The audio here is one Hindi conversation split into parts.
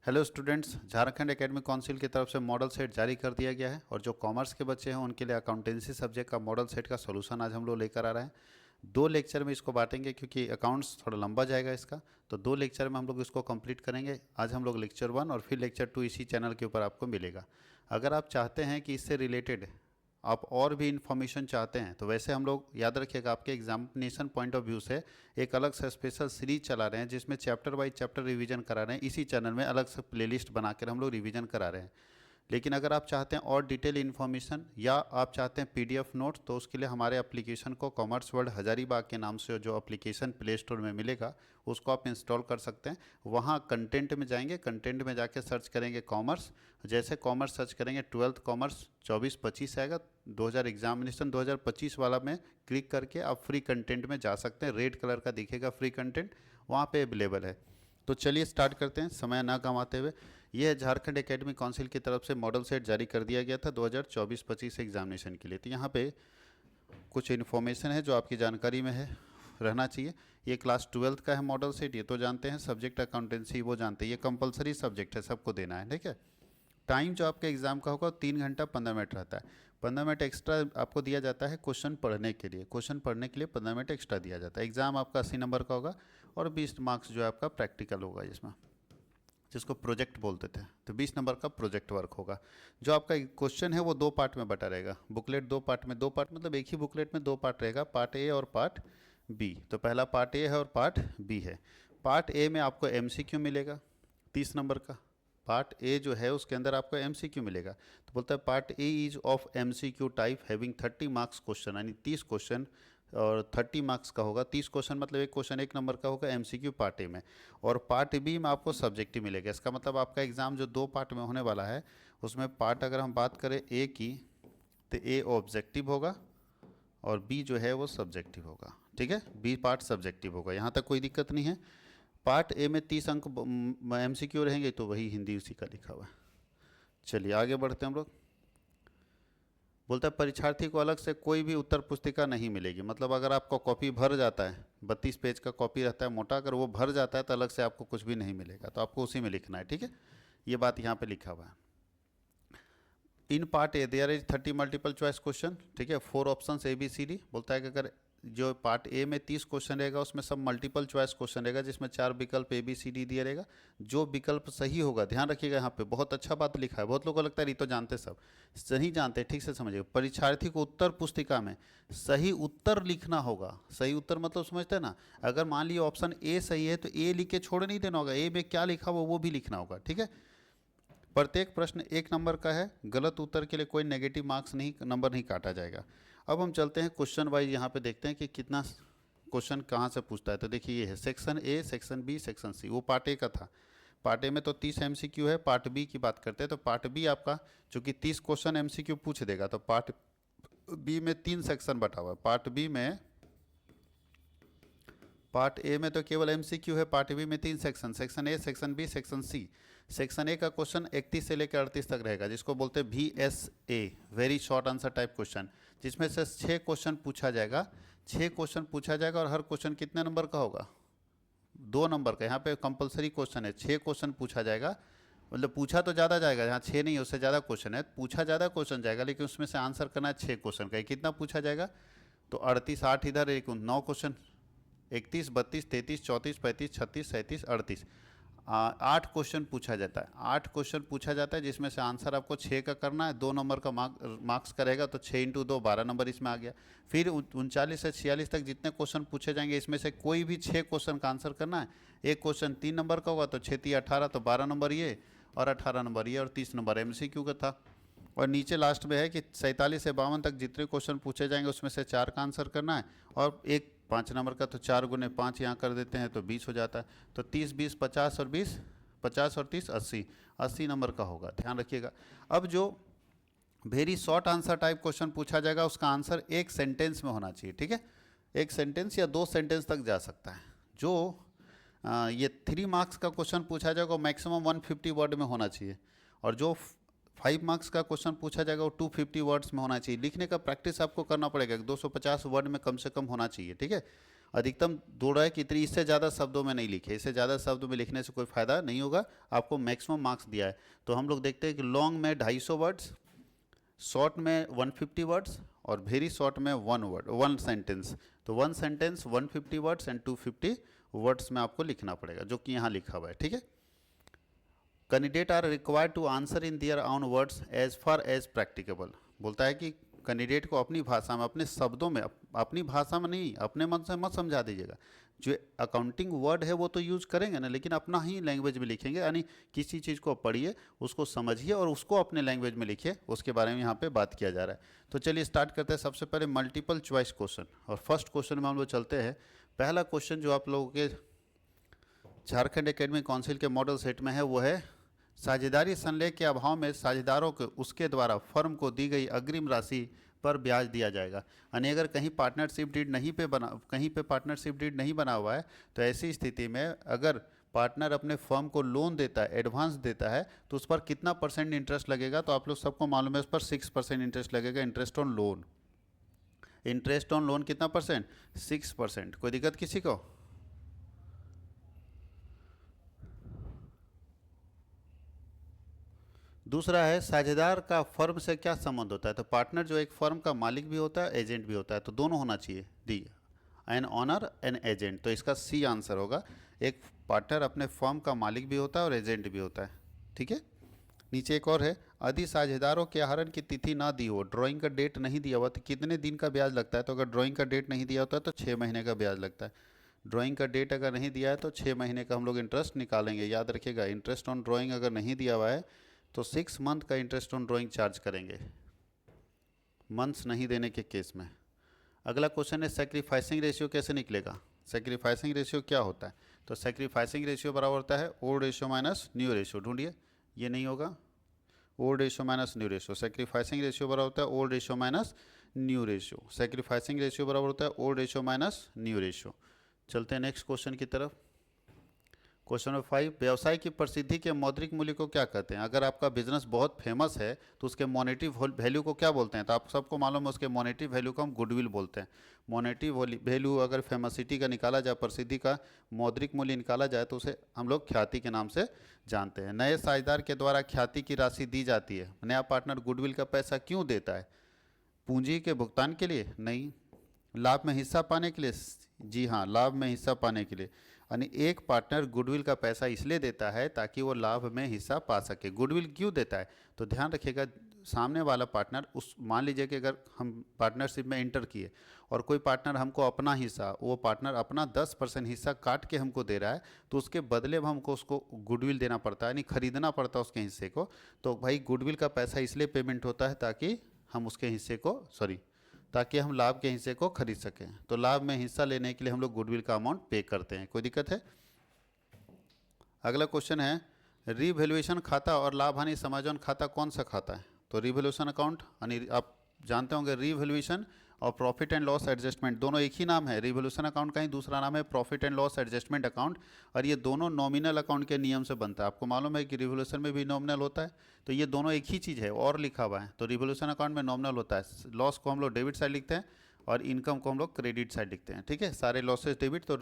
Hello students, Jharkhand academic council की तरफ से मॉडल सेट जारी कर दिया गया है और जो कॉमर्स के बच्चे हैं उनके लिए अकाउंटेंसी सब्जेक्ट का मॉडल सेट का सॉल्यूशन आज हम लोग लेकर आ रहे हैं। 2 लेक्चर में इसको बांटेंगे क्योंकि अकाउंट्स थोड़ा लंबा जाएगा इसका, तो 2 लेक्चर में हम लोग इसको कंप्लीट करेंगे। आज हम लोग लेक्चर 1 और फिर लेक्चर 2 इसी चैनल के ऊपर आपको मिलेगा। अगर आप चाहते हैं कि इससे रिलेटेड आप और भी इन्फॉर्मेशन चाहते हैं तो वैसे हम लोग याद रखिएगा आपके एग्जामिनेशन पॉइंट ऑफ व्यू से एक अलग से स्पेशल सीरीज चला रहे हैं जिसमें चैप्टर बाय चैप्टर रिवीजन करा रहे हैं। इसी चैनल में अलग से प्लेलिस्ट बनाकर हम लोग रिवीजन करा रहे हैं। लेकिन अगर आप चाहते हैं और डिटेल इन्फॉर्मेशन या आप चाहते हैं पीडीएफ नोट, तो उसके लिए हमारे एप्लीकेशन को कॉमर्स वर्ल्ड हजारीबाग के नाम से जो एप्लीकेशन प्ले स्टोर में मिलेगा उसको आप इंस्टॉल कर सकते हैं। वहाँ कंटेंट में जाएंगे, कंटेंट में जाके सर्च करेंगे कॉमर्स। जैसे कॉमर्स सर्च करेंगे 12th कॉमर्स 24-25 आएगा, 2000 एग्जामिनेशन 2025 वाला में क्लिक करके आप फ्री कंटेंट में जा सकते हैं। रेड कलर का दिखेगा फ्री कंटेंट, वहाँ पे अवेलेबल है। तो चलिए स्टार्ट करते हैं समय ना गंवाते हुए। ये है झारखंड एकेडमिक काउंसिल की तरफ से मॉडल सेट जारी कर दिया गया था 2024-25 एग्जामिनेशन के लिए। तो यहाँ पे कुछ इन्फॉर्मेशन है जो आपकी जानकारी में है, रहना चाहिए। ये क्लास 12th का है मॉडल सेट, ये तो जानते हैं। सब्जेक्ट अकाउंटेंसी वो जानते हैं, ये कंपलसरी सब्जेक्ट है, सबको देना है, ठीक है। टाइम जो आपके एग्जाम का होगा 3 घंटा 15 मिनट रहता है। 15 मिनट एक्स्ट्रा आपको दिया जाता है क्वेश्चन पढ़ने के लिए। क्वेश्चन पढ़ने के लिए 15 मिनट एक्स्ट्रा दिया जाता है। एग्जाम आपका 80 नंबर का होगा और 20 मार्क्स जो है आपका प्रैक्टिकल होगा, जिसमें जिसको प्रोजेक्ट बोलते थे। तो 20 नंबर का प्रोजेक्ट वर्क होगा। जो आपका क्वेश्चन है वो 2 पार्ट में बटा रहेगा। बुकलेट 2 पार्ट में, 2 पार्ट मतलब एक ही बुकलेट में 2 पार्ट रहेगा, पार्ट ए और पार्ट बी। तो पहला पार्ट ए है और पार्ट बी है। पार्ट ए में आपको एमसीक्यू मिलेगा 30 नंबर का। पार्ट ए जो है उसके अंदर आपको एमसीक्यू मिलेगा। तो बोलता है part A is of MCQ type having 30 marks question, यानी 30 क्वेश्चन और 30 मार्क्स का होगा। 30 क्वेश्चन मतलब एक क्वेश्चन 1 नंबर का होगा एमसीक्यू पार्ट ए में। और पार्ट बी में आपको सब्जेक्टिव मिलेगा। इसका मतलब आपका एग्जाम जो 2 पार्ट में होने वाला है उसमें पार्ट अगर हम बात करें ए की तो ए ऑब्जेक्टिव होगा और बी जो है वो सब्जेक्टिव होगा, ठीक है। बी पार्ट सब्जेक्टिव होगा, यहाँ तक कोई दिक्कत नहीं है। पार्ट ए में 30 अंक एमसीक्यू रहेंगे, तो वही हिंदी उसी का लिखा हुआ है। चलिए आगे बढ़ते हैं हम लोग। बोलता है परीक्षार्थी को अलग से कोई भी उत्तर पुस्तिका नहीं मिलेगी। मतलब अगर आपका कॉपी भर जाता है, 32 पेज का कॉपी रहता है मोटा, अगर वो भर जाता है तो अलग से आपको कुछ भी नहीं मिलेगा, तो आपको उसी में लिखना है, ठीक है। ये बात यहाँ पे लिखा हुआ है। In part A there is 30 multiple choice question, ठीक है। 4 ऑप्शन ABCD। बोलता है कि अगर जो पार्ट ए में 30 क्वेश्चन रहेगा उसमें सब मल्टीपल चॉइस क्वेश्चन रहेगा, जिसमें 4 विकल्प ABCD दिया रहेगा। जो विकल्प सही होगा, ध्यान रखिएगा यहाँ पे बहुत अच्छा बात लिखा है। बहुत लोगों को लगता है ये तो जानते, सब सही जानते हैं, ठीक से समझिएगा। परीक्षार्थी को उत्तर पुस्तिका में सही उत्तर लिखना होगा। सही उत्तर मतलब समझते हैं ना, अगर मान लीजिए ऑप्शन ए सही है तो ए लिख के छोड़ नहीं देना होगा, ए में क्या लिखा हुआ वो भी लिखना होगा, ठीक है। प्रत्येक प्रश्न 1 नंबर का है, गलत उत्तर के लिए कोई नेगेटिव मार्क्स नहीं, नंबर नहीं काटा जाएगा। अब हम चलते हैं क्वेश्चन वाइज, यहाँ पे देखते हैं कि कितना क्वेश्चन कहाँ से पूछता है। तो देखिए ये है section A, section B, section C. वो पार्ट ए का था। पार्ट ए में तो 30 एमसीक्यू है। पार्ट बी की बात करते हैं तो पार्ट बी आपका चूँकि 30 क्वेश्चन एमसीक्यू पूछ देगा, तो पार्ट बी में 3 सेक्शन बटा हुआ है। पार्ट ए में तो केवल एमसीक्यू है, पार्ट बी में 3 section, section A, section B, section C. Section A का क्वेश्चन 31 से लेकर 38 तक रहेगा, जिसको बोलते हैं VSA, very short answer type question, जिसमें से 6 क्वेश्चन पूछा जाएगा। 6 क्वेश्चन पूछा जाएगा और हर क्वेश्चन कितने नंबर का होगा? 2 नंबर का। यहाँ पे कंपलसरी क्वेश्चन है, 6 क्वेश्चन पूछा जाएगा। मतलब पूछा तो ज़्यादा जाएगा, यहाँ 6 नहीं उससे ज़्यादा क्वेश्चन है, पूछा ज़्यादा क्वेश्चन जाएगा, लेकिन उसमें से आंसर करना है 6 क्वेश्चन का। कितना पूछा जाएगा? तो 38, 8 इधर, एक 9 क्वेश्चन, 31, 32, 33, 34, 35, 36, 37, 38, 8 क्वेश्चन पूछा जाता है। 8 क्वेश्चन पूछा जाता है जिसमें से आंसर आपको 6 का करना है। 2 नंबर का मार्क्स करेगा, तो 6 × 2 12 नंबर इसमें आ गया। फिर 39 से 46 तक जितने क्वेश्चन पूछे जाएंगे इसमें से कोई भी 6 क्वेश्चन का आंसर करना है। एक क्वेश्चन 3 नंबर का होगा, तो 6 × 18, तो 12 नंबर ये और 18 नंबर ये और 30 नंबर MCQ का था। और नीचे लास्ट में है कि 47 से 52 तक जितने क्वेश्चन पूछे जाएंगे उसमें से 4 का आंसर करना है। और एक 5 नंबर का, तो 4 × 5 यहाँ कर देते हैं तो 20 हो जाता है। तो 30, 20, 50 और 20, 50 और 30, 80, 80 नंबर का होगा, ध्यान रखिएगा। अब जो very short answer type question पूछा जाएगा उसका आंसर एक सेंटेंस में होना चाहिए, ठीक है। एक सेंटेंस या 2 सेंटेंस तक जा सकता है। जो ये 3 मार्क्स का क्वेश्चन पूछा जाएगा वो मैक्सिमम 150 वर्ड में होना चाहिए, और जो 5 मार्क्स का क्वेश्चन पूछा जाएगा वो 250 वर्ड्स में होना चाहिए। लिखने का प्रैक्टिस आपको करना पड़ेगा, 250 वर्ड में कम से कम होना चाहिए, ठीक है। अधिकतम दो रहा है कि इतनी, इससे ज़्यादा शब्दों में नहीं लिखे, इससे ज़्यादा शब्दों में लिखने से कोई फ़ायदा नहीं होगा, आपको मैक्सिमम मार्क्स दिया है। तो हम लोग देखते हैं कि लॉन्ग में 250 वर्ड्स, शॉर्ट में 150 वर्ड्स और वेरी शॉर्ट में 1 वर्ड 1 सेंटेंस। तो 1 सेंटेंस 150 वर्ड्स एंड 250 वर्ड्स में आपको लिखना पड़ेगा, जो कि यहाँ लिखा हुआ है, ठीक है। Candidate are required to answer in their own words as far as practicable. बोलता है कि कैंडिडेट को अपनी भाषा में, अपने शब्दों में, अपनी भाषा में नहीं, अपने मन से मत समझा दीजिएगा। जो अकाउंटिंग वर्ड है वो तो यूज करेंगे ना, लेकिन अपना ही लैंग्वेज में लिखेंगे, यानी किसी चीज़ को पढ़िए, उसको समझिए और उसको अपने लैंग्वेज में लिखिए, उसके बारे में यहाँ पे बात किया जा रहा है। तो चलिए स्टार्ट करते हैं। सबसे पहले मल्टीपल चॉइस क्वेश्चन, और फर्स्ट क्वेश्चन में हम लोग चलते हैं। पहला क्वेश्चन जो आप लोगों के झारखंड एकेडमिक काउंसिल के मॉडल सेट में है वो है, साझेदारी संलेख के अभाव में साझेदारों को उसके द्वारा फर्म को दी गई अग्रिम राशि पर ब्याज दिया जाएगा। यानी अगर कहीं पार्टनरशिप डीड नहीं बना हुआ है, तो ऐसी स्थिति में अगर पार्टनर अपने फर्म को लोन देता है, एडवांस देता है, तो उस पर कितना % इंटरेस्ट लगेगा? तो आप लोग सबको मालूम है, उस पर 6% इंटरेस्ट लगेगा, interest on loan. Interest on loan कितना %? 6%। कोई दिक्कत किसी को? दूसरा है, साझेदार का फर्म से क्या संबंध होता है? तो पार्टनर जो एक फर्म का मालिक भी होता है, एजेंट भी होता है, तो दोनों होना चाहिए, दी एन ऑनर एन एजेंट। तो इसका सी आंसर होगा। एक पार्टनर अपने फर्म का मालिक भी होता है और एजेंट भी होता है, ठीक है। नीचे एक और है, यदि साझेदारों के आहरण की तिथि ना दी हो, ड्राइंग का डेट नहीं दिया हुआ, तो कितने दिन का ब्याज लगता है? तो अगर ड्राइंग का डेट नहीं दिया होता है तो 6 महीने का ब्याज लगता है। ड्राइंग का डेट अगर नहीं दिया है तो 6 महीने का हम लोग इंटरेस्ट निकालेंगे। याद रखिएगा, इंटरेस्ट ऑन ड्राइंग अगर नहीं दिया हुआ है तो 6 मंथ का इंटरेस्ट ऑन ड्राइंग चार्ज करेंगे, मंथ्स नहीं देने के केस में। अगला क्वेश्चन है, सेक्रीफाइसिंग रेशियो कैसे निकलेगा? सेक्रीफाइसिंग रेशियो क्या होता है? तो सेक्रीफाइसिंग रेशियो बराबर होता है old ratio minus new ratio. ढूंढिए, ये नहीं होगा, old ratio minus new ratio. Sacrificing ratio बराबर होता है old ratio minus new ratio. Sacrificing ratio बराबर होता है old ratio minus new ratio. चलते हैं नेक्स्ट क्वेश्चन की तरफ। क्वेश्चन नंबर 5, व्यवसाय की प्रसिद्धि के मौद्रिक मूल्य को क्या कहते हैं? अगर आपका बिजनेस बहुत फेमस है तो उसके मॉनेटरी वैल्यू को क्या बोलते हैं? तो आप सबको मालूम है, उसके मॉनेटरी वैल्यू को हम गुडविल बोलते हैं। मॉनेटरी वैल्यू अगर फेमसिटी का निकाला जाए, प्रसिद्धि का मौद्रिक मूल्य निकाला जाए, तो उसे हम लोग ख्याति के नाम से जानते हैं। नए साझेदार के द्वारा ख्याति की राशि दी जाती है। नया पार्टनर गुडविल का पैसा क्यों देता है? पूंजी के भुगतान के लिए? नहीं। लाभ में हिस्सा पाने के लिए? जी हाँ, लाभ में हिस्सा पाने के लिए। यानी एक पार्टनर गुडविल का पैसा इसलिए देता है ताकि वो लाभ में हिस्सा पा सके। गुडविल क्यों देता है? तो ध्यान रखिएगा, सामने वाला पार्टनर, उस मान लीजिए कि अगर हम पार्टनरशिप में इंटर किए और कोई पार्टनर हमको अपना हिस्सा, वो पार्टनर अपना 10% हिस्सा काट के हमको दे रहा है, तो उसके बदले में हमको उसको गुडविल देना पड़ता है, यानी खरीदना पड़ता है उसके हिस्से को। तो भाई गुडविल का पैसा इसलिए पेमेंट होता है ताकि हम उसके हिस्से को ताकि हम लाभ के हिस्से को खरीद सकें। तो लाभ में हिस्सा लेने के लिए हम लोग गुडविल का अमाउंट पे करते हैं। कोई दिक्कत है? अगला क्वेश्चन है, रीवैल्यूएशन खाता और लाभ हानि समायोजन खाता कौन सा खाता है? तो रीवैल्यूएशन अकाउंट, यानी आप जानते होंगे रीवैल्यूएशन और प्रॉफिट एंड लॉस एडजस्टमेंट दोनों एक ही नाम है। रीवैल्यूएशन अकाउंट का ही दूसरा नाम है profit and loss adjustment account, और ये दोनों नॉमिनल अकाउंट के नियम से बनता है। आपको मालूम है कि रीवैल्यूएशन में भी नॉमिनल होता है, तो ये दोनों एक ही चीज़ है और लिखा हुआ है। तो रीवैल्यूएशन अकाउंट में नॉमिनल होता है, लॉस को हम लोग डेबिट साइड लिखते हैं और इनकम को हम लोग क्रेडिट साइड लिखते हैं, ठीक है। सारे लॉसेस डेबिट, तो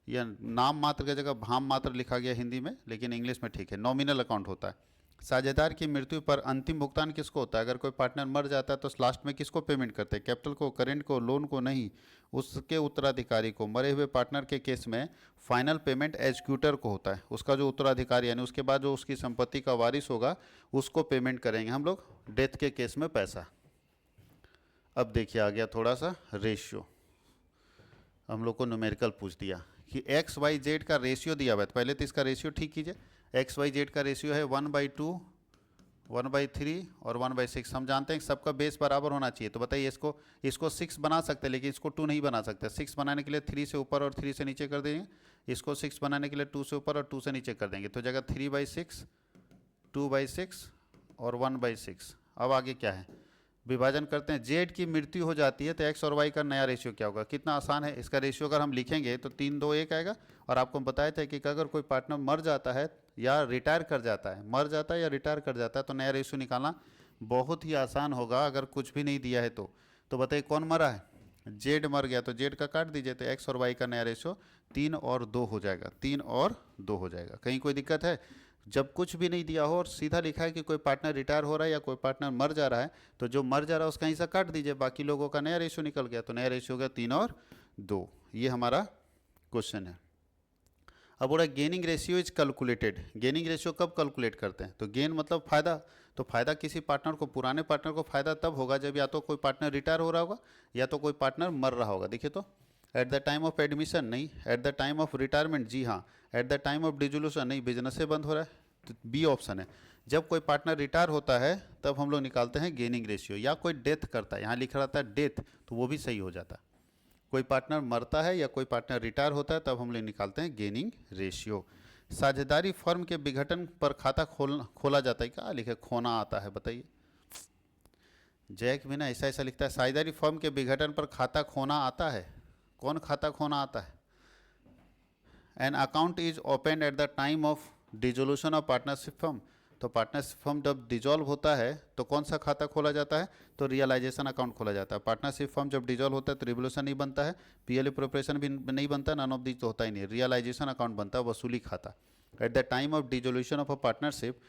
यह नाम मात्र की जगह भाम मात्र लिखा गया हिंदी में, लेकिन इंग्लिश में ठीक है, नॉमिनल अकाउंट होता है। साझेदार की मृत्यु पर अंतिम भुगतान किसको होता है? अगर कोई पार्टनर मर जाता है तो लास्ट में किसको पेमेंट करते हैं? कैपिटल को, करेंट को, लोन को? नहीं, उसके उत्तराधिकारी को। मरे हुए पार्टनर के केस में फाइनल पेमेंट एग्जीक्यूटर को होता है, उसका जो उत्तराधिकारी, यानी उसके बाद जो उसकी संपत्ति का वारिस होगा उसको पेमेंट करेंगे हम लोग डेथ के केस में पैसा। अब देखिए आ गया थोड़ा सा रेशियो, हम लोग को न्यूमेरिकल पूछ दिया कि एक्स वाई जेड का रेशियो दिया हुआ है। पहले तो इसका रेशियो ठीक कीजिए। एक्स वाई जेड का रेशियो है 1/2, 1/3 और 1/6। हम जानते हैं कि सबका बेस बराबर होना चाहिए। तो बताइए, इसको 6 बना सकते हैं, लेकिन इसको 2 नहीं बना सकते। 6 बनाने के लिए 3 से ऊपर और 3 से नीचे कर देंगे, इसको 6 बनाने के लिए 2 से ऊपर और 2 से नीचे कर देंगे, तो जगह 3/6, 2/6 और 1/6। अब आगे क्या है, विभाजन करते हैं। जेड की मृत्यु हो जाती है तो एक्स और वाई का नया रेशियो क्या होगा? कितना आसान है। इसका रेशियो अगर हम लिखेंगे तो 3, 2, 1 आएगा। और आपको बताया था कि अगर कोई पार्टनर मर जाता है या रिटायर कर जाता है, या रिटायर कर जाता है, तो नया रेशियो निकालना बहुत ही आसान होगा अगर कुछ भी नहीं दिया है तो बताइए कौन मरा है? जेड मर गया तो जेड का काट दीजिए, तो एक्स और वाई का नया रेशियो 3 और 2 हो जाएगा, 3 और 2 हो जाएगा। कहीं कोई दिक्कत है? जब कुछ भी नहीं दिया हो और सीधा लिखा है कि कोई पार्टनर रिटायर हो रहा है या कोई पार्टनर मर जा रहा है, तो जो मर जा रहा है उसका हिस्सा काट दीजिए, बाकी लोगों का नया रेशियो निकल गया, तो नया रेशियो हो गया 3 और 2। ये हमारा क्वेश्चन है। अब बोला gaining ratio is calculated. Gaining ratio कब कैलकुलेट करते हैं? तो गेन मतलब फायदा। तो फायदा किसी पार्टनर को, पुराने पार्टनर को फायदा तब होगा जब या तो कोई पार्टनर रिटायर हो रहा होगा या तो कोई पार्टनर मर रहा होगा। देखिए तो at the time of admission नहीं, at the time of retirement जी हाँ, at the time of dissolution नहीं, बिजनेस से बंद हो रहा है, तो बी ऑप्शन है। जब कोई पार्टनर रिटायर होता है तब हम लोग निकालते हैं गेनिंग रेशियो, या कोई डेथ करता है, यहाँ लिखा रहता है डेथ, तो वो भी सही हो जाता है। कोई पार्टनर मरता है या कोई पार्टनर रिटायर होता है तब हम लोग निकालते हैं गेनिंग रेशियो। साझेदारी फर्म के विघटन पर खाता खोला जाता है, क्या लिखे खोना आता है बताइए? जैक भी ना ऐसा ऐसा लिखता है, साझेदारी फर्म के विघटन पर खाता खोना आता है। कौन खाता खोना आता है? An account is open at the time of dissolution of partnership firm. तो पार्टनरशिप फर्म जब डिजॉल्व होता है तो कौन सा खाता खोला जाता है? तो रियलाइजेशन अकाउंट खोला जाता है। पार्टनरशिप फर्म जब डिजॉल्व होता है तो रिवोल्यूशन नहीं बनता है, पीएल प्रोपरेशन भी नहीं बनता, नन ऑफ दिस तो होता ही नहीं, रियलाइजेशन अकाउंट बनता है, वसूली खाता। At the time of dissolution of a partnership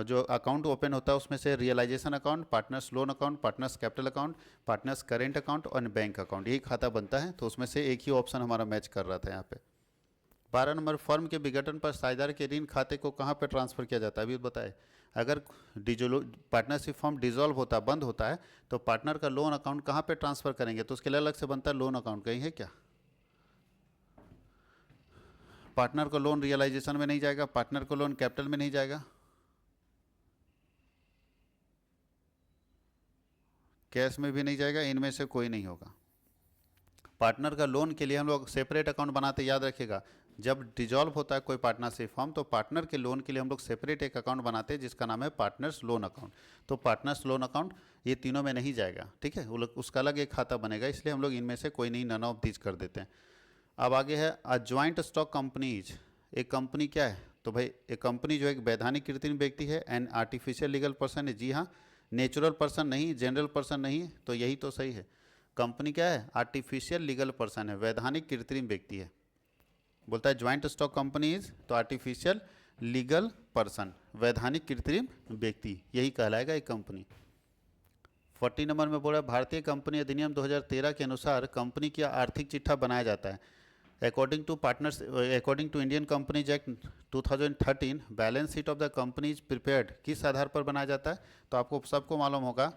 जो अकाउंट ओपन होता है उसमें से realisation account, partners loan account, partners capital account, partners current account और बैंक अकाउंट, यही खाता बनता है। तो उसमें से एक ही ऑप्शन हमारा मैच कर रहा था यहाँ पे। 12 नंबर, फर्म के विघटन पर साझेदार के ऋण खाते को कहाँ पे ट्रांसफर किया जाता है? अभी बताए, अगर पार्टनरशिप फर्म डिजॉल्व होता, बंद होता है, तो पार्टनर का लोन अकाउंट कहाँ पे ट्रांसफर करेंगे? तो उसके लिए अलग से बनता है लोन अकाउंट, कहीं है क्या? पार्टनर का लोन रियलाइजेशन में नहीं जाएगा, पार्टनर का लोन कैपिटल में नहीं जाएगा, कैश में भी नहीं जाएगा, इनमें से कोई नहीं होगा। पार्टनर का लोन के लिए हम लोग सेपरेट अकाउंट बनाते, याद रखिएगा। जब डिजॉल्व होता है कोई पार्टनरशिप फर्म तो पार्टनर के लोन के लिए हम लोग सेपरेट एक अकाउंट बनाते हैं जिसका नाम है पार्टनर्स लोन अकाउंट। तो पार्टनर्स लोन अकाउंट ये तीनों में नहीं जाएगा, ठीक है, वो लोग उसका अलग एक खाता बनेगा, इसलिए हम लोग इनमें से कोई नहीं, नन ऑफ दीज कर देते हैं। अब आगे है अ ज्वाइंट स्टॉक कंपनीज। एक कंपनी क्या है? तो भाई एक कंपनी जो एक वैधानिक कृत्रिम व्यक्ति है, एन आर्टिफिशियल लीगल पर्सन है, जी हाँ, नेचुरल पर्सन नहीं, जनरल पर्सन नहीं, तो यही तो सही है। कंपनी क्या है? आर्टिफिशियल लीगल पर्सन है, वैधानिक कृत्रिम व्यक्ति है। बोलता है ज्वाइंट स्टॉक कंपनी इज, तो आर्टिफिशियल लीगल पर्सन, वैधानिक कृत्रिम व्यक्ति, यही कहलाएगा एक कंपनी। 40 नंबर में बोला भारतीय कंपनी अधिनियम 2013 के अनुसार कंपनी की आर्थिक चिट्ठा बनाया जाता है। According to Indian companies act 2013 balance sheet of the company is prepared, किस आधार पर बनाया जाता है? तो आपको सबको मालूम होगा,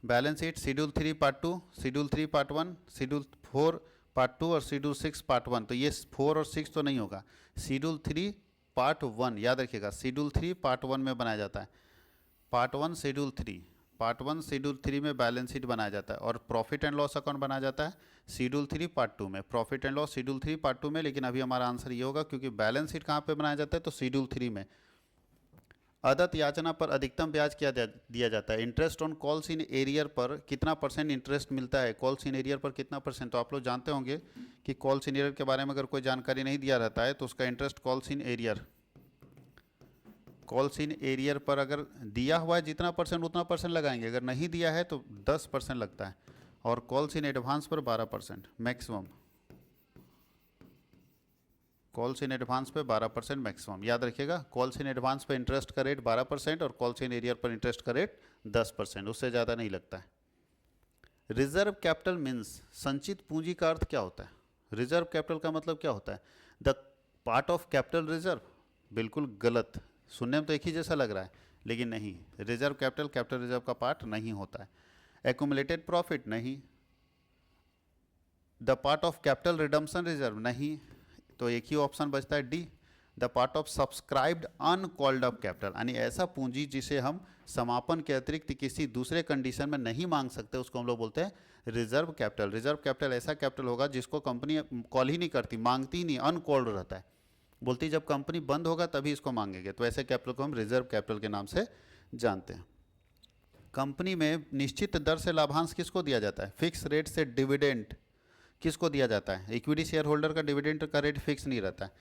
balance sheet schedule 3 part 2, schedule 3 part 1, schedule 4 part 2 और शेड्यूल 6 पार्ट 1। तो ये 4 और 6 तो नहीं होगा, शेड्यूल 3 पार्ट 1, याद रखिएगा, शेड्यूल 3 पार्ट 1 में बनाया जाता है। पार्ट 1 शेड्यूल 3, पार्ट 1 शेड्यूल 3 में बैलेंस शीट बनाया जाता है, और प्रॉफिट एंड लॉस अकाउंट बनाया जाता है शेड्यूल 3 पार्ट 2 में, profit and loss schedule 3 part 2 में। लेकिन अभी हमारा आंसर ये होगा क्योंकि बैलेंस शीट कहाँ पे बनाया जाता है? तो शेड्यूल 3 में। अदत्त याचना पर अधिकतम ब्याज क्या दिया जाता है? Interest on calls in arrear पर कितना % इंटरेस्ट मिलता है? कॉल्स इन एरियर पर कितना %? तो आप लोग जानते होंगे कि कॉल्स इन एरियर के बारे में अगर कोई जानकारी नहीं दिया रहता है तो उसका interest calls in arrear, calls in arrear पर अगर दिया हुआ है जितना % उतना % लगाएंगे, अगर नहीं दिया है तो 10% लगता है, और कॉल्स इन एडवांस पर 12% मैक्सिमम, कॉल्स इन एडवांस पे 12% मैक्सिमम, याद रखिएगा। कॉल्स इन एडवांस पे इंटरेस्ट का रेट 12% और कॉल्स इन एरियर पर इंटरेस्ट का रेट 10%, उससे ज़्यादा नहीं लगता है। रिजर्व कैपिटल मीन्स, संचित पूंजी का अर्थ क्या होता है? रिजर्व कैपिटल का मतलब क्या होता है? The part of capital reserve, बिल्कुल गलत, सुनने में तो एक ही जैसा लग रहा है लेकिन नहीं, रिजर्व कैपिटल कैपिटल रिजर्व का पार्ट नहीं होता है। एक्यूमुलेटेड प्रॉफिट नहीं, the part of capital redemption reserve नहीं, तो एक ही ऑप्शन बचता है D, the part of subscribed uncalled up capital, यानी ऐसा पूंजी जिसे हम समापन के अतिरिक्त किसी दूसरे कंडीशन में नहीं मांग सकते, उसको हम लोग बोलते हैं रिजर्व कैपिटल। रिजर्व कैपिटल ऐसा कैपिटल होगा जिसको कंपनी कॉल ही नहीं करती, मांगती ही नहीं, अनकॉल्ड रहता है, बोलती जब कंपनी बंद होगा तभी इसको मांगेंगे, तो ऐसे कैपिटल को हम रिजर्व कैपिटल के नाम से जानते हैं। कंपनी में निश्चित दर से लाभांश किसको दिया जाता है? फिक्स रेट से डिविडेंड किसको दिया जाता है? इक्विटी शेयर होल्डर का डिविडेंड का रेट फिक्स नहीं रहता है,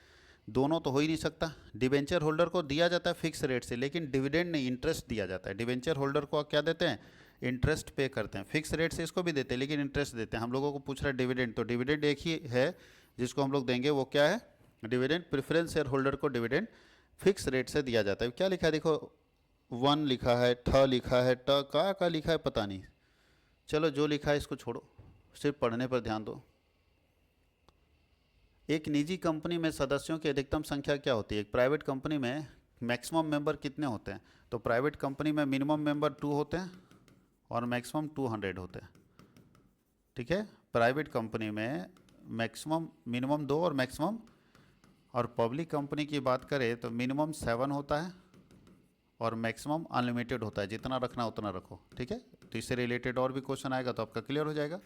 दोनों तो हो ही नहीं सकता। डिवेंचर होल्डर को दिया जाता है फिक्स रेट से, लेकिन डिविडेंड नहीं, इंटरेस्ट दिया जाता है। डिवेंचर होल्डर को क्या देते हैं? इंटरेस्ट पे करते हैं। फिक्स रेट से इसको भी देते हैं लेकिन इंटरेस्ट देते हैं। हम लोगों को पूछ रहा है डिविडेंड, तो डिविडेंड एक ही है जिसको हम लोग देंगे, वो क्या है, डिविडेंड। प्रेफरेंस शेयर होल्डर को डिविडेंड फिक्स रेट से दिया जाता है। क्या लिखा है देखो, 1 लिखा है, ठ लिखा है, ट का लिखा है पता नहीं। चलो जो लिखा है इसको छोड़ो, सिर्फ पढ़ने पर ध्यान दो। एक निजी कंपनी में सदस्यों की अधिकतम संख्या क्या होती है? एक प्राइवेट कंपनी में मैक्सिमम मेंबर कितने होते हैं? तो प्राइवेट कंपनी में मिनिमम मेंबर 2 होते हैं और मैक्सिमम 200 होते हैं। ठीक है, प्राइवेट कंपनी में मैक्सिमम मिनिमम 2 और मैक्सिमम, और पब्लिक कंपनी की बात करें तो मिनिमम 7 होता है और मैक्सिमम अनलिमिटेड होता है, जितना रखना उतना रखो। ठीक है, तो इससे रिलेटेड और भी क्वेश्चन आएगा तो आपका क्लियर हो जाएगा।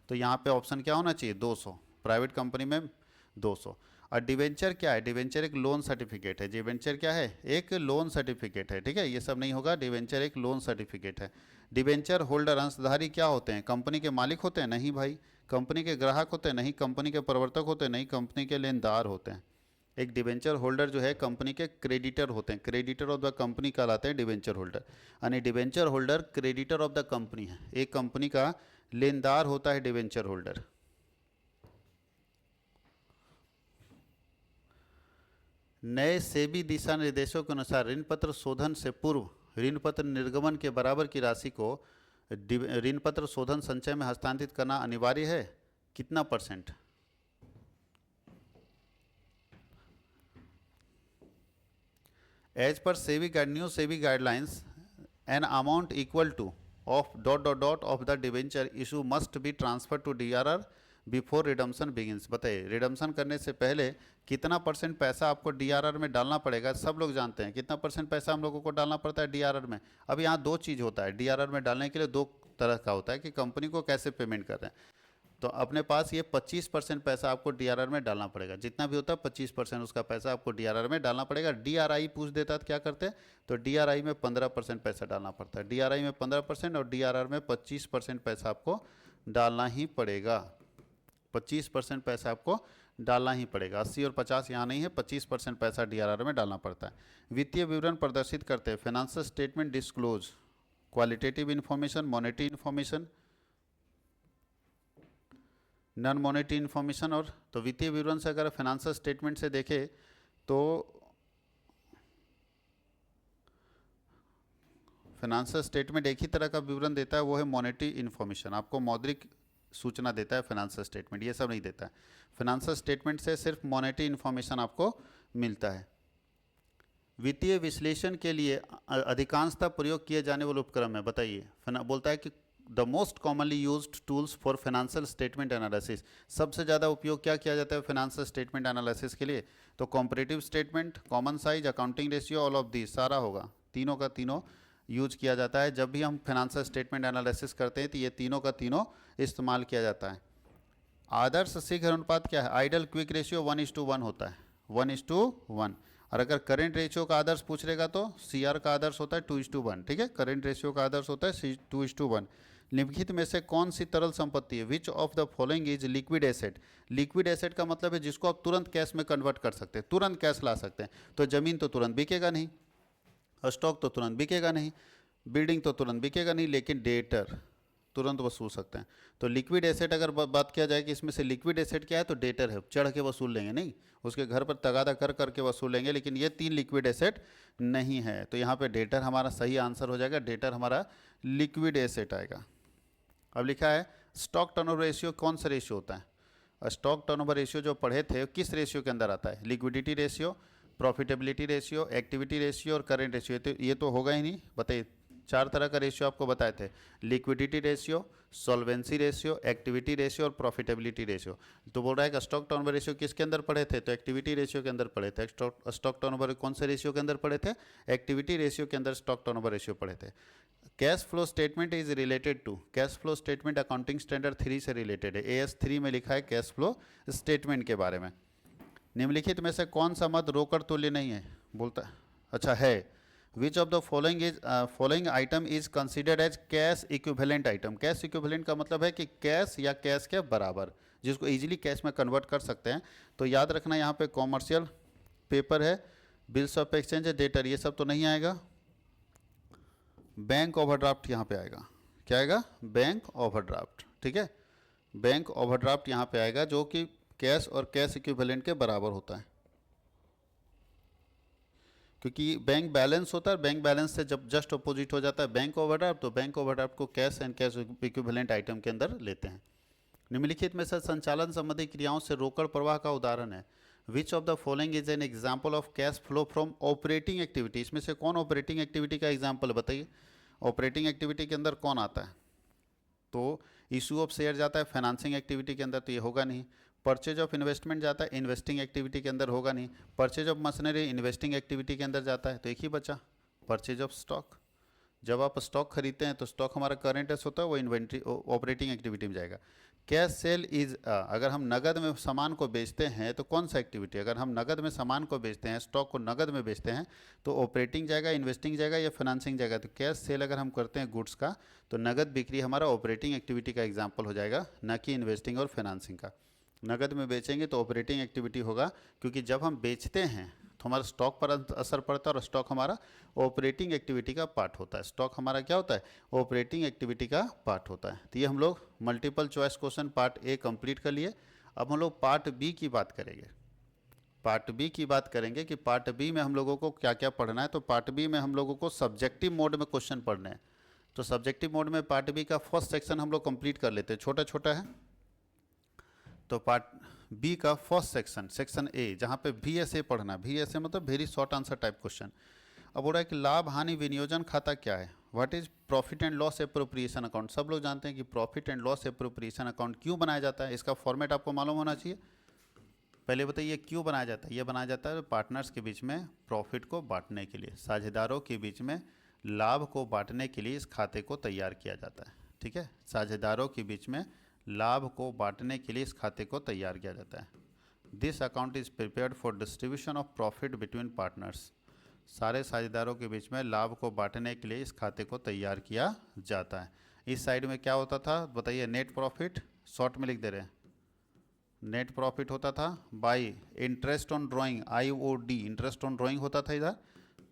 तो यहाँ पे ऑप्शन क्या होना चाहिए? 200, प्राइवेट कंपनी में 200। और डिवेंचर क्या है? डिवेंचर एक लोन सर्टिफिकेट है। डिवेंचर क्या है? एक लोन सर्टिफिकेट है। ठीक है, ये सब नहीं होगा, डिवेंचर एक लोन सर्टिफिकेट है। डिवेंचर होल्डर अंशधारी क्या होते हैं? कंपनी के मालिक होते हैं? नहीं भाई। कंपनी के ग्राहक होते हैं? नहीं। कंपनी के प्रवर्तक होते हैं? नहीं। कंपनी के लेनदार होते हैं। एक डिवेंचर होल्डर जो है कंपनी के क्रेडिटर होते हैं। क्रेडिटर ऑफ द कंपनी कहलाते हैं डिवेंचर होल्डर। यानी debenture holder creditor of the company है, एक कंपनी का लेनदार होता है डिवेंचर होल्डर। नए सेबी दिशा निर्देशों के अनुसार ऋण पत्र शोधन से पूर्व ऋण पत्र निर्गमन के बराबर की राशि को ऋण पत्र शोधन संचय में हस्तांतरित करना अनिवार्य है। कितना %? As per SEBI new SEBI guidelines an amount equal to of ... of the debenture issue must be transfer to DRR before redemption begins. बताइए, रिडम्शन करने से पहले कितना % पैसा आपको DRR में डालना पड़ेगा? सब लोग जानते हैं कितना % पैसा हम लोगों को डालना पड़ता है DRR में। अब यहाँ 2 चीज़ होता है DRR में डालने के लिए, 2 तरह का होता है कि कंपनी को कैसे पेमेंट कर रहे हैं। तो अपने पास ये 25% पैसा आपको DRR में डालना पड़ेगा। जितना भी होता है 25% उसका पैसा आपको DRR में डालना पड़ेगा। DRI पूछ देता है तो क्या करते हैं? तो DRI में 15% पैसा डालना पड़ता है। DRI में 15% और DRR में 25% पैसा आपको डालना ही पड़ेगा। 25% पैसा आपको डालना ही पड़ेगा। 80 और 50 यहाँ नहीं है, 25% पैसा DRR में डालना पड़ता है। वित्तीय विवरण प्रदर्शित करते हैं। Financial statement disclose qualitative information, monetary information, non monetary information. और तो वित्तीय विवरण से अगर फाइनेंशियल स्टेटमेंट से देखें तो फाइनेंशियल स्टेटमेंट एक ही तरह का विवरण देता है, वो है मॉनेटरी इन्फॉर्मेशन। आपको मौद्रिक सूचना देता है फाइनेंशियल स्टेटमेंट, ये सब नहीं देता है। फाइनेंशियल स्टेटमेंट से सिर्फ मॉनेटरी इन्फॉर्मेशन आपको मिलता है। वित्तीय विश्लेषण के लिए अधिकांशतः प्रयोग किए जाने वाले उपकरण है। बताइए, बोलता है कि the most commonly used tools for financial statement analysis. सबसे ज़्यादा उपयोग क्या किया जाता है फाइनेंशियल स्टेटमेंट एनालिसिस के लिए? तो comparative statement, common size, accounting ratio, all of this सारा होगा। तीनों का तीनों यूज किया जाता है। जब भी हम फाइनेंशियल स्टेटमेंट एनालिसिस करते हैं तो ये तीनों का तीनों इस्तेमाल किया जाता है। आदर्श शीघ्र अनुपात क्या है? आइडल क्विक रेशियो 1:1 होता है, 1:1। और अगर करेंट रेशियो का आदर्श पूछ लेगा तो CR का आदर्श होता है 2:1। ठीक है, करेंट रेशियो का आदर्श होता है 2:1। निम्नलिखित में से कौन सी तरल संपत्ति है? Which of the following is liquid asset? Liquid asset का मतलब है जिसको आप तुरंत कैश में कन्वर्ट कर सकते हैं, तुरंत कैश ला सकते हैं। तो जमीन तो तुरंत बिकेगा नहीं, स्टॉक तो तुरंत बिकेगा नहीं, बिल्डिंग तो तुरंत बिकेगा नहीं, लेकिन डेटर तुरंत वसूल सकते हैं। तो लिक्विड एसेट अगर बात किया जाए कि इसमें से लिक्विड एसेट क्या है, तो डेटर है। चढ़ के वसूल लेंगे नहीं, उसके घर पर तगादा कर करके वसूल लेंगे, लेकिन ये 3 लिक्विड एसेट नहीं है। तो यहाँ पे डेटर हमारा सही आंसर हो जाएगा। डेटर हमारा लिक्विड एसेट आएगा। अब लिखा है स्टॉक टर्नओवर रेशियो कौन सा रेशियो होता है? स्टॉक टर्नओवर रेशियो जो पढ़े थे किस रेशियो के अंदर आता है? Liquidity ratio, profitability ratio, activity ratio और करेंट रेशियो। ये तो होगा ही नहीं। बताइए, 4 तरह का रेशियो आपको बताए थे, liquidity ratio, solvency ratio, activity ratio और प्रॉफिटेबिलिटी रेशियो। तो बोल रहा है कि स्टॉक टर्नओवर रेशियो किसके अंदर पढ़े थे? तो एक्टिविटी रेशियो के अंदर पढ़े थे। स्टॉक टर्नओवर कौन से रेशियो के अंदर पढ़े थे? एक्टिविटी रेशियो के अंदर स्टॉक टर्नओवर रेशियो पढ़े थे। Cash flow statement is related to, cash flow statement accounting standard 3 से रिलेटेड है। AS3 में लिखा है कैश फ्लो स्टेटमेंट के बारे में। निम्नलिखित में से कौन सा मत रोकड़ तुल्य नहीं है? बोलता है अच्छा है। Which of the following item is considered as cash equivalent item? Cash equivalent का मतलब है कि कैश या कैश के बराबर, जिसको इजीली कैश में कन्वर्ट कर सकते हैं। तो याद रखना यहाँ पे कॉमर्शियल पेपर है, बिल्स ऑफ एक्सचेंज है, डेटर, ये सब तो नहीं आएगा। बैंक ओवरड्राफ्ट यहाँ पे आएगा। क्या आएगा, बैंक ओवरड्राफ्ट। ठीक है, बैंक ओवरड्राफ्ट यहाँ पे आएगा जो कि कैश और कैश इक्विवेलेंट के बराबर होता है, क्योंकि बैंक बैलेंस होता है, बैंक बैलेंस से जब जस्ट अपोजिट हो जाता है बैंक ओवरड्राफ्ट, तो बैंक ओवरड्राफ्ट को cash and cash equivalent item के अंदर लेते हैं। निम्नलिखित में से संचालन संबंधी क्रियाओं से रोकड़ प्रवाह का उदाहरण है। Which of the following is an example of cash flow from operating activity. इसमें से कौन ऑपरेटिंग एक्टिविटी का एग्जाम्पल बताइए, ऑपरेटिंग एक्टिविटी के अंदर कौन आता है? तो इशू ऑफ शेयर जाता है फाइनेंसिंग एक्टिविटी के अंदर, तो ये होगा नहीं। परचेज ऑफ इन्वेस्टमेंट जाता है इन्वेस्टिंग एक्टिविटी के अंदर, होगा नहीं। Purchase of machinery investing activity के अंदर जाता है, तो एक ही बचा परचेज ऑफ स्टॉक। जब आप स्टॉक खरीदते हैं तो स्टॉक हमारा करंट एसेट होता है, वो इन्वेंट्री ऑपरेटिंग एक्टिविटी में जाएगा। कैश सेल इज, अगर हम नगद में सामान को बेचते हैं तो कौन सा एक्टिविटी, अगर हम नगद में सामान को बेचते हैं, स्टॉक को नगद में बेचते हैं, तो ऑपरेटिंग जाएगा, इन्वेस्टिंग जाएगा या फाइनेंसिंग जाएगा। तो कैश सेल अगर हम करते हैं गुड्स का, तो नगद बिक्री हमारा ऑपरेटिंग एक्टिविटी का एग्जाम्पल हो जाएगा, ना कि इन्वेस्टिंग और फाइनेंसिंग का। नगद में बेचेंगे तो ऑपरेटिंग एक्टिविटी होगा, क्योंकि जब हम बेचते हैं तो हमारा स्टॉक पर असर पड़ता है, और स्टॉक हमारा ऑपरेटिंग एक्टिविटी का पार्ट होता है। स्टॉक हमारा क्या होता है, ऑपरेटिंग एक्टिविटी का पार्ट होता है। तो ये हम लोग multiple choice question part A complete कर लिए। अब हम लोग पार्ट बी की बात करेंगे। पार्ट बी की बात करेंगे कि पार्ट बी में हम लोगों को क्या क्या पढ़ना है। तो पार्ट बी में हम लोगों को सब्जेक्टिव मोड में क्वेश्चन पढ़ने हैं। तो सब्जेक्टिव मोड में पार्ट बी का फर्स्ट सेक्शन हम लोग कंप्लीट कर लेते हैं, छोटा छोटा है। तो पार्ट बी का फर्स्ट सेक्शन, सेक्शन ए, जहाँ पे VSA पढ़ना, VSA मतलब very short answer type question. अब हो रहा है कि लाभ हानि विनियोजन खाता क्या है, what is profit and loss appropriation account. सब लोग जानते हैं कि profit and loss appropriation account क्यों बनाया जाता है, इसका फॉर्मेट आपको मालूम होना चाहिए। पहले बताइए क्यों बनाया जाता है। ये बनाया जाता है पार्टनर्स के बीच में प्रॉफिट को बांटने के लिए, साझेदारों के बीच में लाभ को बांटने के लिए इस खाते को तैयार किया जाता है। ठीक है, साझेदारों के बीच में लाभ को बांटने के लिए इस खाते को तैयार किया जाता है। This account is prepared for distribution of profit between partners. सारे साझेदारों के बीच में लाभ को बांटने के लिए इस खाते को तैयार किया जाता है। इस साइड में क्या होता था बताइए, नेट प्रॉफिट, शॉर्ट में लिख दे रहे हैं, नेट प्रॉफिट होता था by interest on drawing, IOD interest on drawing होता था इधर।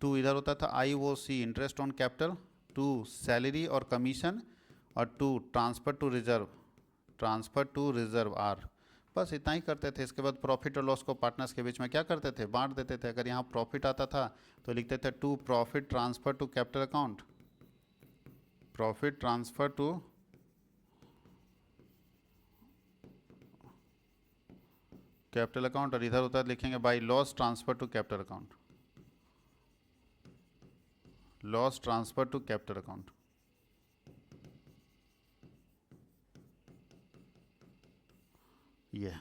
टू इधर होता था IOC interest on capital. To salary और कमीशन, और to transfer to reserve, transfer to reserve are. बस इतना ही करते थे। इसके बाद प्रॉफिट और लॉस को पार्टनर्स के बीच में क्या करते थे, बांट देते थे। अगर यहाँ प्रॉफिट आता था तो लिखते थे to profit transfer to capital account, profit transfer to capital account, और इधर होता है लिखेंगे by loss transfer to capital account, loss transfer to capital account. ये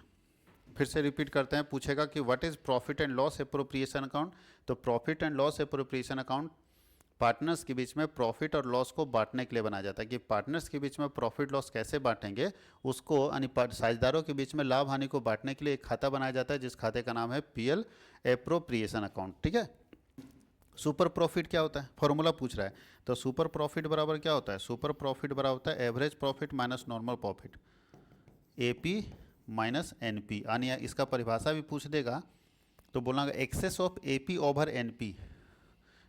फिर से रिपीट करते हैं, पूछेगा कि what is profit and loss appropriation account. तो प्रॉफिट एंड लॉस एप्रोप्रिएशन अकाउंट पार्टनर्स के बीच में प्रॉफिट और लॉस को बांटने के लिए बनाया जाता है। कि पार्टनर्स के बीच में प्रॉफिट लॉस कैसे बांटेंगे, उसको यानी साझेदारों के बीच में लाभ हानि को बांटने के लिए एक खाता बनाया जाता है, जिस खाते का नाम है PL एप्रोप्रिएशन अकाउंट। ठीक है, सुपर प्रॉफिट क्या होता है, फॉर्मूला पूछ रहा है। तो सुपर प्रॉफिट बराबर क्या होता है, सुपर प्रॉफिट बराबर होता है average profit minus normal profit, AP minus NP। यानी इसका परिभाषा भी पूछ देगा तो बोलना excess of AP over NP।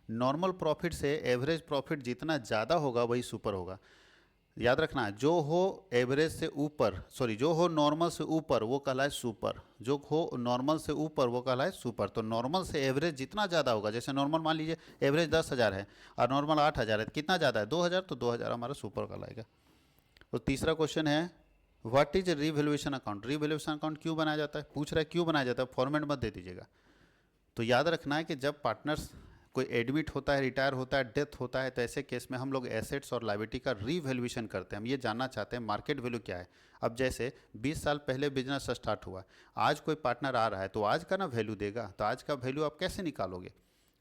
Normal profit से एवरेज प्रॉफिट जितना ज़्यादा होगा वही सुपर होगा। याद रखना, जो हो एवरेज से ऊपर, सॉरी जो हो नॉर्मल से ऊपर वो कहलाए सुपर, जो हो नॉर्मल से ऊपर वो कहलाए सुपर। तो नॉर्मल से एवरेज जितना ज़्यादा होगा, जैसे नॉर्मल मान लीजिए एवरेज 10,000 है और नॉर्मल 8,000 है, तो कितना ज़्यादा है 2,000, तो 2,000 हमारा सुपर कहलाएगा। तो तीसरा क्वेश्चन है what is revaluation account. Revaluation account क्यों बनाया जाता है, पूछ रहा है क्यों बनाया जाता है, फॉर्मेट मत दे दीजिएगा। तो याद रखना है कि जब पार्टनर्स कोई एडमिट होता है, रिटायर होता है, डेथ होता है, तो ऐसे केस में हम लोग एसेट्स और लायबिलिटी का रिवैल्यूएशन करते हैं। हम ये जानना चाहते हैं मार्केट वैल्यू क्या है। अब जैसे 20 साल पहले बिजनेस स्टार्ट हुआ, आज कोई पार्टनर आ रहा है तो आज का ना वैल्यू देगा, तो आज का वैल्यू आप कैसे निकालोगे।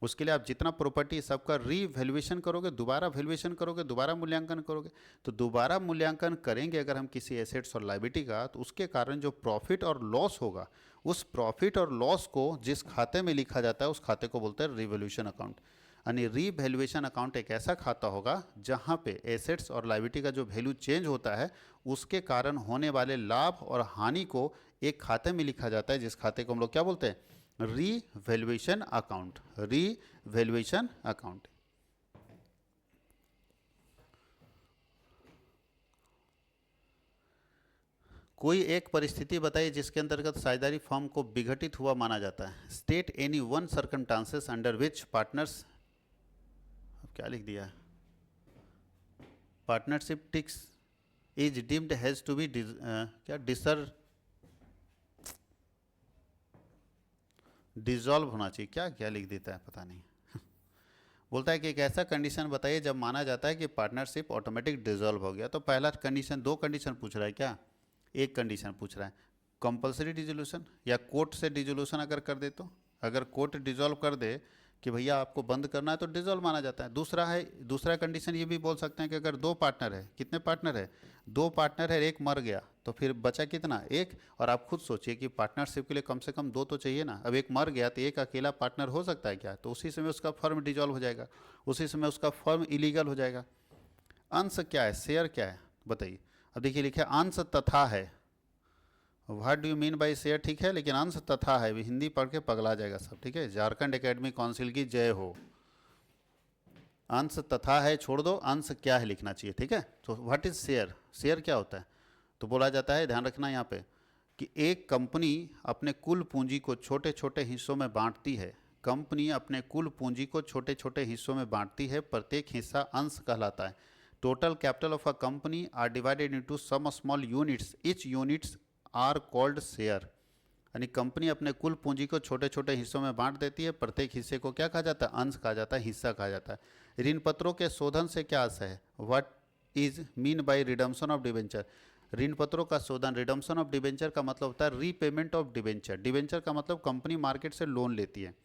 उसके लिए आप जितना प्रॉपर्टी सबका रीवैल्यूएशन करोगे, दोबारा वैल्यूएशन करोगे, दोबारा मूल्यांकन करोगे। तो दोबारा मूल्यांकन करेंगे अगर हम किसी एसेट्स और लायबिलिटी का, तो उसके कारण जो प्रॉफिट और लॉस होगा, उस प्रॉफिट और लॉस को जिस खाते में लिखा जाता है उस खाते को बोलते हैं रिवैल्यूएशन अकाउंट। यानी रीवैल्यूएशन अकाउंट एक ऐसा खाता होगा जहाँ पे एसेट्स और लायबिलिटी का जो वैल्यू चेंज होता है उसके कारण होने वाले लाभ और हानि को एक खाते में लिखा जाता है, जिस खाते को हम लोग क्या बोलते हैं, रीवैल्यूएशन अकाउंट, रीवैल्यूएशन अकाउंट। कोई एक परिस्थिति बताइए जिसके अंतर्गत साझेदारी फॉर्म को विघटित हुआ माना जाता है। State any one circumstances under which partners, अब क्या लिख दिया, partnership ticks is deemed has to be क्या डिसॉल्व होना चाहिए, क्या क्या लिख देता है पता नहीं। बोलता है कि एक ऐसा कंडीशन बताइए जब माना जाता है कि पार्टनरशिप ऑटोमेटिक डिसॉल्व हो गया। तो पहला कंडीशन, दो कंडीशन पूछ रहा है क्या, एक कंडीशन पूछ रहा है, कंपलसरी डिसोल्यूशन या कोर्ट से डिसोल्यूशन अगर कर दे तो, अगर कोर्ट डिसॉल्व कर दे कि भैया आपको बंद करना है तो डिसॉल्व माना जाता है। दूसरा है, दूसरा कंडीशन ये भी बोल सकते हैं कि अगर दो पार्टनर है, कितने पार्टनर है, दो पार्टनर है, एक मर गया तो फिर बचा कितना, एक। और आप खुद सोचिए कि पार्टनरशिप के लिए कम से कम दो तो चाहिए ना। अब एक मर गया तो एक अकेला पार्टनर हो सकता है क्या, तो उसी समय उसका फर्म डिसॉल्व हो जाएगा, उसी समय उसका फर्म इलीगल हो जाएगा। अंश क्या है, शेयर क्या है बताइए। अब देखिए लिखा है अंश तथा है, what do you mean by share, ठीक है, लेकिन अंश तथा है, हिंदी पढ़ के पगला जाएगा सब, ठीक है। झारखंड एकेडमी काउंसिल की जय हो। अंश तथा है छोड़ दो, अंश क्या है लिखना चाहिए, ठीक है। तो व्हाट इज शेयर, शेयर क्या होता है, तो बोला जाता है, ध्यान रखना यहाँ पे, कि एक कंपनी अपने कुल पूंजी को छोटे छोटे हिस्सों में बांटती है। कंपनी अपने कुल पूंजी को छोटे छोटे हिस्सों में बांटती है, प्रत्येक हिस्सा अंश कहलाता है। Total capital of a company are divided into some small units, each units are called share. यानी कंपनी अपने कुल पूंजी को छोटे छोटे हिस्सों में बांट देती है, प्रत्येक हिस्से को क्या कहा जाता है, अंश कहा जाता है, हिस्सा कहा जाता है। ऋण पत्रों के शोधन से क्या आशय है, what is mean by redemption of debenture. ऋण पत्रों का शोधन, रिडम्पशन ऑफ डिबेंचर का मतलब होता है रीपेमेंट ऑफ डिबेंचर। डिबेंचर का मतलब कंपनी मार्केट से लोन लेती है,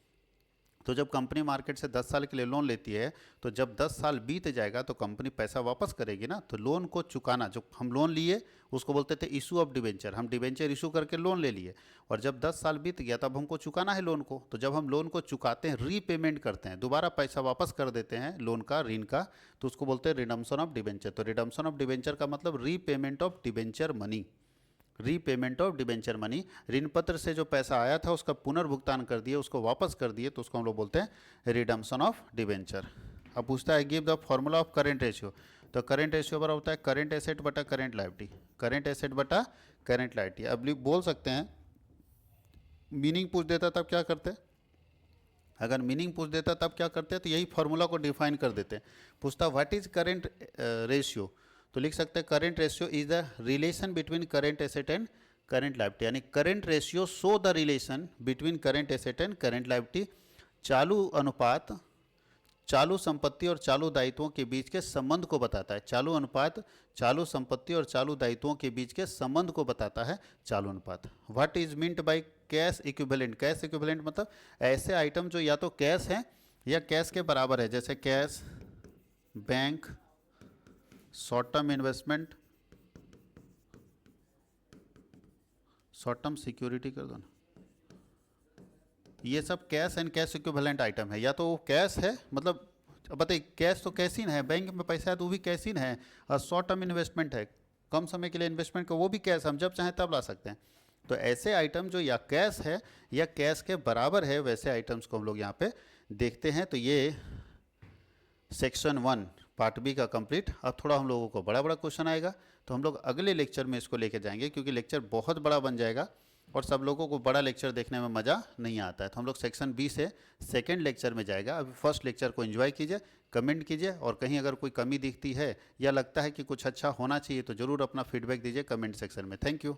तो जब कंपनी मार्केट से 10 साल के लिए लोन लेती है, तो जब 10 साल बीत जाएगा तो कंपनी पैसा वापस करेगी ना। तो लोन को चुकाना, जो हम लोन लिए उसको बोलते थे इशू ऑफ डिबेंचर। हम डिबेंचर इशू करके लोन ले लिए और जब 10 साल बीत गया तब हमको चुकाना है लोन को। तो जब हम लोन को चुकाते हैं, रीपेमेंट करते हैं, दोबारा पैसा वापस कर देते हैं लोन का, ऋण का, तो उसको बोलते हैं रिडम्पशन ऑफ डिबेंचर। तो रिडम्पशन ऑफ डिबेंचर का मतलब repayment of debenture money, repayment of debenture money. ऋण पत्र से जो पैसा आया था उसका पुनर्भुगतान कर दिए, उसको वापस कर दिए, तो उसको हम लोग बोलते हैं रिडम्पशन ऑफ डिबेंचर। अब पूछता है give the formula of current ratio. तो करेंट रेशियो बराबर होता है करेंट एसेट बटा करेंट लायबिलिटी, करेंट एसेट बटा करेंट लायबिलिटी। अब बोल सकते हैं, मीनिंग पूछ देता तब क्या करते, अगर मीनिंग पूछ देता तब क्या करते, तो यही फॉर्मूला को डिफाइन कर देते। पूछता व्हाट इज करेंट रेशियो, तो लिख सकते हैं current ratio is the relation between current asset and current liability. यानी current ratio show the relation between current asset and current liability. चालू अनुपात चालू संपत्ति और चालू दायित्वों के बीच के संबंध को बताता है। चालू अनुपात चालू संपत्ति और चालू दायित्वों के बीच के संबंध को बताता है चालू अनुपात। What is meant by cash equivalent, cash equivalent मतलब ऐसे आइटम जो या तो कैश हैं या कैश के बराबर है, जैसे cash, bank, short term investment, short term security कर दो ना, ये सब cash and cash equivalent item है। या तो वो कैश है, मतलब बताइए कैश तो कैशिन है, बैंक में पैसा है तो वो भी कैशिन है, और शॉर्ट टर्म इन्वेस्टमेंट है, कम समय के लिए इन्वेस्टमेंट का, वो भी कैश, हम जब चाहें तब ला सकते हैं। तो ऐसे आइटम जो या कैश है या कैश के बराबर है, वैसे आइटम्स को हम लोग यहाँ पे देखते हैं। तो ये सेक्शन 1 पार्ट बी का कंप्लीट। अब थोड़ा हम लोगों को बड़ा बड़ा क्वेश्चन आएगा, तो हम लोग अगले लेक्चर में इसको लेके जाएंगे, क्योंकि लेक्चर बहुत बड़ा बन जाएगा और सब लोगों को बड़ा लेक्चर देखने में मज़ा नहीं आता है। तो हम लोग सेक्शन बी से सेकंड लेक्चर में जाएगा। अभी फर्स्ट लेक्चर को एंजॉय कीजिए, कमेंट कीजिए, और कहीं अगर कोई कमी दिखती है या लगता है कि कुछ अच्छा होना चाहिए तो ज़रूर अपना फीडबैक दीजिए कमेंट सेक्शन में। Thank you.